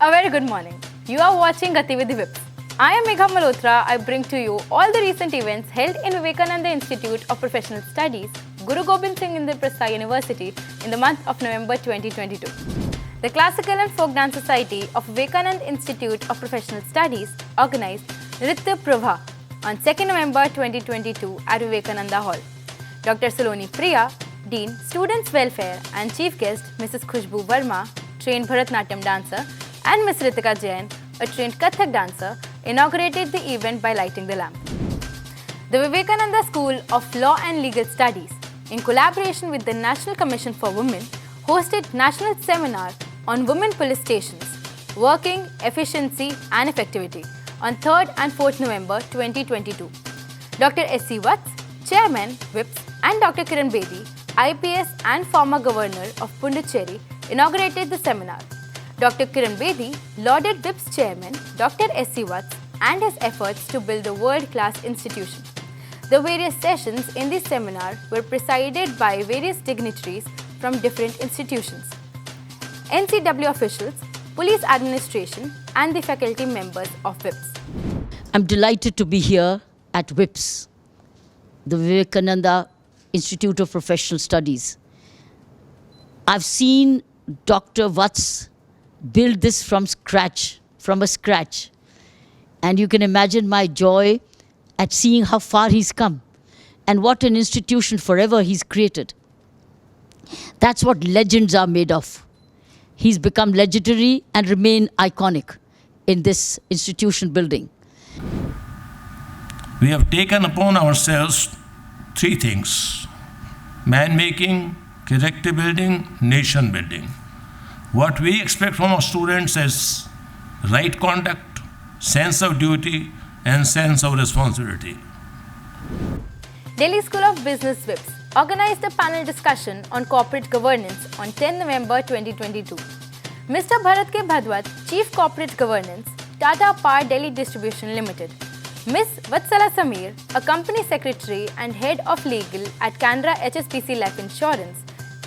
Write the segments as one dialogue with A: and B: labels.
A: A very good morning. You are watching Gatividhi Whips. I am Megha Malhotra. I bring to you all the recent events held in Vivekananda Institute of Professional Studies, Guru Gobind Singh Inder Prasad University in the month of November 2022. The Classical and Folk Dance Society of Vivekananda Institute of Professional Studies organized Nritya Prabha on 2nd November 2022 at Vivekananda Hall. Dr. Saloni Priya, Dean, Students Welfare and Chief Guest Mrs. Khushbu Verma, trained Bharatnatyam dancer, and Ms. Ritika Jain, a trained Kathak dancer, inaugurated the event by lighting the lamp. The Vivekananda School of Law and Legal Studies, in collaboration with the National Commission for Women, hosted National Seminar on Women Police Stations, Working, Efficiency and Effectivity on 3rd and 4th November 2022. Dr. S.C. Vats, Chairman, Whips, and Dr. Kiran Bedi, IPS and former Governor of Pondicherry, inaugurated the seminar. Dr. Kiran Bedi lauded WIP's chairman, Dr. S.C. Vats, and his efforts to build a world-class institution. The various sessions in this seminar were presided by various dignitaries from different institutions, NCW officials, police administration, and the faculty members of WIPS.
B: I'm delighted to be here at WIPS, the Vivekananda Institute of Professional Studies. I've seen Dr. Vats build this from a scratch. And you can imagine my joy at seeing how far he's come and what an institution forever he's created. That's what legends are made of. He's become legendary and remain iconic in this institution building.
C: We have taken upon ourselves three things: man-making, character building, nation building. What we expect from our students is right conduct, sense of duty, and sense of responsibility.
A: Delhi School of Business WIPS organized a panel discussion on corporate governance on 10 November 2022. Mr. Bharat K. Bhadwat, Chief Corporate Governance, Tata Power Delhi Distribution Limited. Ms. Vatsala Samir, a Company Secretary and Head of Legal at Canara HSBC Life Insurance,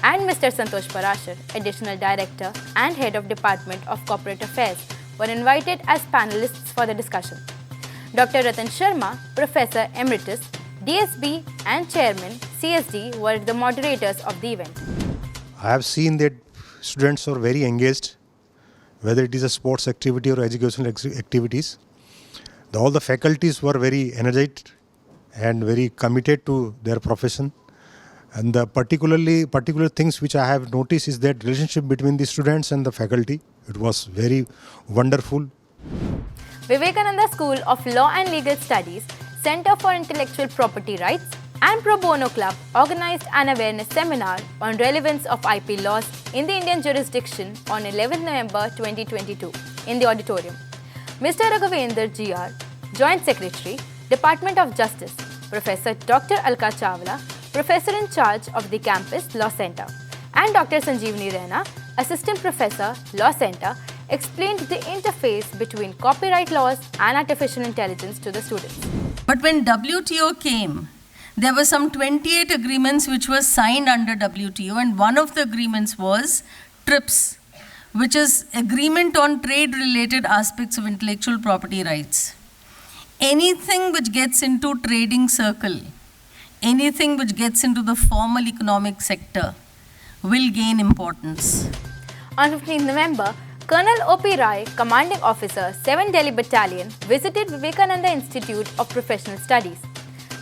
A: and Mr. Santosh Parashar, Additional Director and Head of Department of Corporate Affairs, were invited as panelists for the discussion. Dr. Ratan Sharma, Professor Emeritus, DSB and Chairman, CSD, were the moderators of the event.
D: I have seen that students are very engaged, whether it is a sports activity or educational activities. All the faculties were very energized and very committed to their profession. And the particular things which I have noticed is that relationship between the students and the faculty. It was very wonderful.
A: Vivekananda School of Law and Legal Studies, Center for Intellectual Property Rights, and Pro Bono Club organized an awareness seminar on relevance of IP laws in the Indian jurisdiction on 11th November 2022 in the auditorium. Mr. Raghavendra GR, Joint Secretary, Department of Justice, Professor Dr. Alka Chawla, Professor in charge of the campus Law Center, and Dr. Sanjeevani Raina, Assistant Professor, Law Center, explained the interface between copyright laws and artificial intelligence to the students.
E: But when WTO came, there were some 28 agreements which were signed under WTO, and one of the agreements was TRIPS, which is Agreement on Trade-Related Aspects of Intellectual Property Rights. Anything which gets into trading circle, anything which gets into the formal economic sector will gain importance.
A: On 15th November, Colonel O.P. Rai, Commanding Officer, 7 Delhi Battalion, visited Vivekananda Institute of Professional Studies.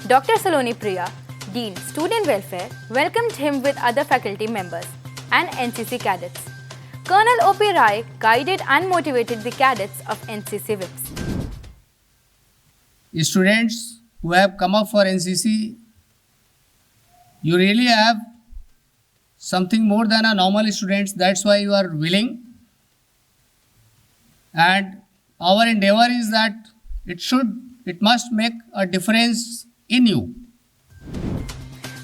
A: Dr. Saloni Priya, Dean, Student Welfare, welcomed him with other faculty members and NCC cadets. Colonel O.P. Rai guided and motivated the cadets of NCC WIPS.
F: Students who have come up for NCC, you really have something more than a normal students. That's why you are willing. And our endeavor is that it must make a difference in you.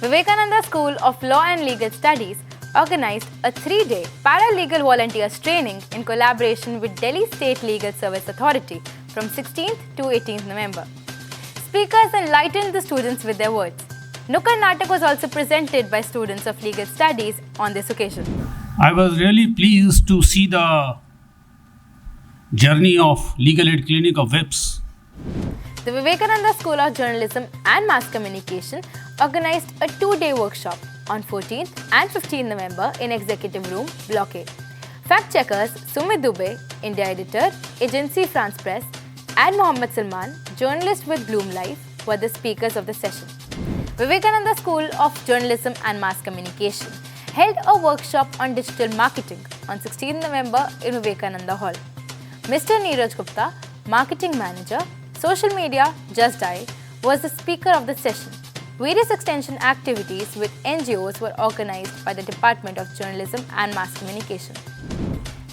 A: Vivekananda School of Law and Legal Studies organized a 3-day paralegal volunteers training in collaboration with Delhi State Legal Service Authority from 16th to 18th November. Speakers enlightened the students with their words. Nukkad Natak was also presented by students of legal studies on this occasion.
C: I was really pleased to see the
G: journey of Legal Aid Clinic of WIPS.
A: The Vivekananda School of Journalism and Mass Communication organized a 2-day workshop on 14th and 15th November in Executive Room, Block A. Fact checkers Sumit Dubey, India editor, Agency France Press, and Mohammed Salman, journalist with Bloom Life, were the speakers of the session. Vivekananda School of Journalism and Mass Communication held a workshop on digital marketing on 16th November in Vivekananda Hall. Mr. Neeraj Gupta, Marketing Manager, Social Media, Just Dial, was the speaker of the session. Various extension activities with NGOs were organized by the Department of Journalism and Mass Communication.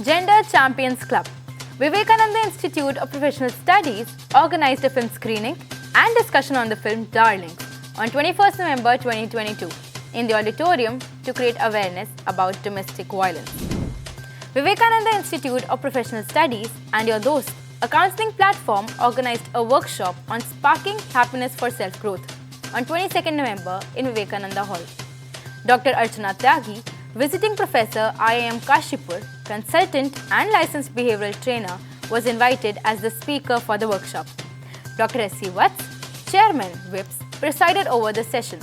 A: Gender Champions Club. Vivekananda Institute of Professional Studies organized a film screening and discussion on the film Darlings on 21st November 2022 in the auditorium to create awareness about domestic violence. Vivekananda Institute of Professional Studies and Your Dost, a counseling platform, organized a workshop on sparking happiness for self-growth on 22nd November in Vivekananda Hall. Dr. Archana Tyagi, visiting professor IIM Kashipur, consultant and licensed behavioral trainer, was invited as the speaker for the workshop. Dr. S.C. Vats, Chairman WIPS, presided over the session.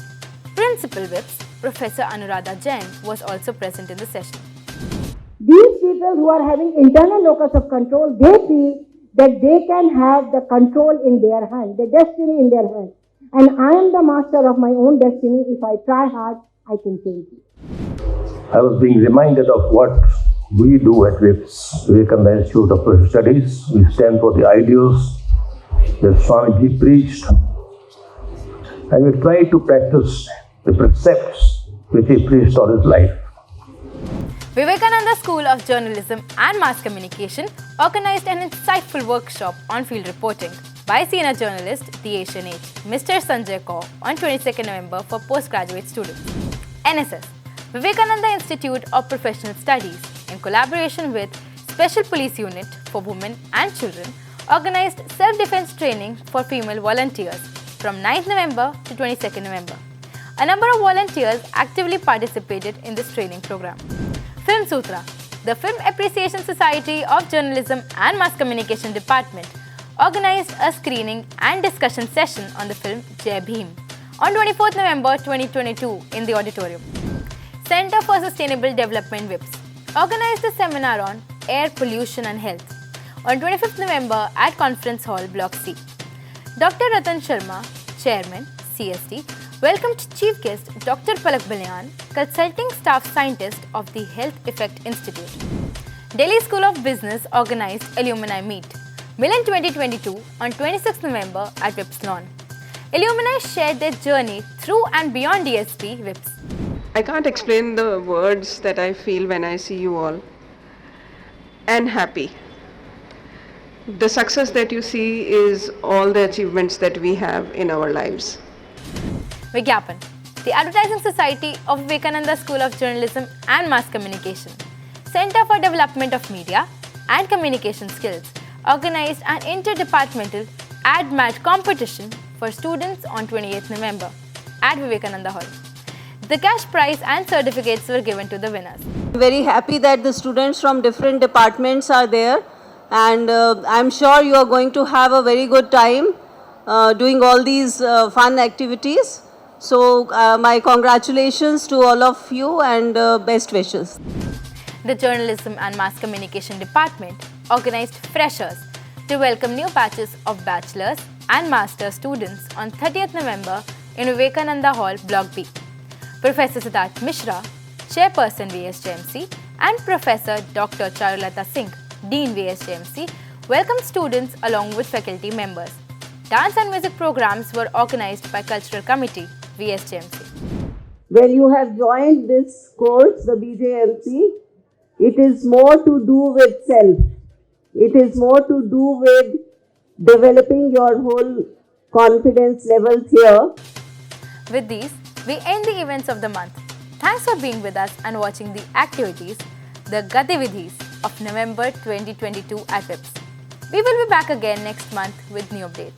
A: Principal WIPS, Professor Anuradha Jain, was also present in the session.
H: These people who are having internal locus of control, they feel that they can have the control in their hand, the destiny in their hand. And I am the master of my own destiny. If I try hard, I can change it.
C: I was being reminded of what we do at WIPS, Vivekananda Institute of Professional Studies. We stand for the ideals that Swamiji preached, and we try to practice the precepts which he preached all his life.
A: Vivekananda School of Journalism and Mass Communication organized an insightful workshop on field reporting by senior journalist, The Asian Age, Mr. Sanjay Kaur, on 22nd November for postgraduate students. NSS, Vivekananda Institute of Professional Studies, in collaboration with Special Police Unit for Women and Children, organized self-defense training for female volunteers from 9th November to 22nd November. A number of volunteers actively participated in this training program. Film Sutra, the Film Appreciation Society of Journalism and Mass Communication Department, organized a screening and discussion session on the film Jai Bhim on 24th November 2022 in the auditorium. Center for Sustainable Development WIPS organized a seminar on air pollution and health on 25th November at Conference Hall Block C. Dr. Ratan Sharma, Chairman, CSD, welcomed Chief Guest Dr. Palak Balyan, Consulting Staff Scientist of the Health Effect Institute. Delhi School of Business organized Alumni Meet, Milan 2022 on 26th November at WIPS Lawn. Alumni shared their journey through and beyond DSP WIPS.
I: I can't explain the words that I feel when I see you all. And happy. The success that you see is all the achievements that we have in our lives.
A: Vigyapan, the Advertising Society of Vivekananda School of Journalism and Mass Communication, Center for Development of Media and Communication Skills, organized an interdepartmental ad-mat competition for students on 28th November at Vivekananda Hall. The cash prize and certificates were given to the winners.
J: Very happy that the students from different departments are there, and I'm sure you are going to have a very good time doing all these fun activities. So my congratulations to all of you and best wishes.
A: The Journalism and Mass Communication Department organized freshers to welcome new batches of bachelor's and master's students on 30th November in Vivekananda Hall Block B. Professor Siddharth Mishra, Chairperson VSJMC, and Professor Dr. Charulata Singh, Dean VSJMC, welcomed students along with faculty members. Dance and music programs were organized by Cultural Committee, VSJMC.
H: When you have joined this course, the BJMC, it is more to do with self. It is more to do with developing your whole confidence levels here.
A: With these, we end the events of the month. Thanks for being with us and watching the activities, the Gatividhis of November 2022 at WIPS. We will be back again next month with new updates.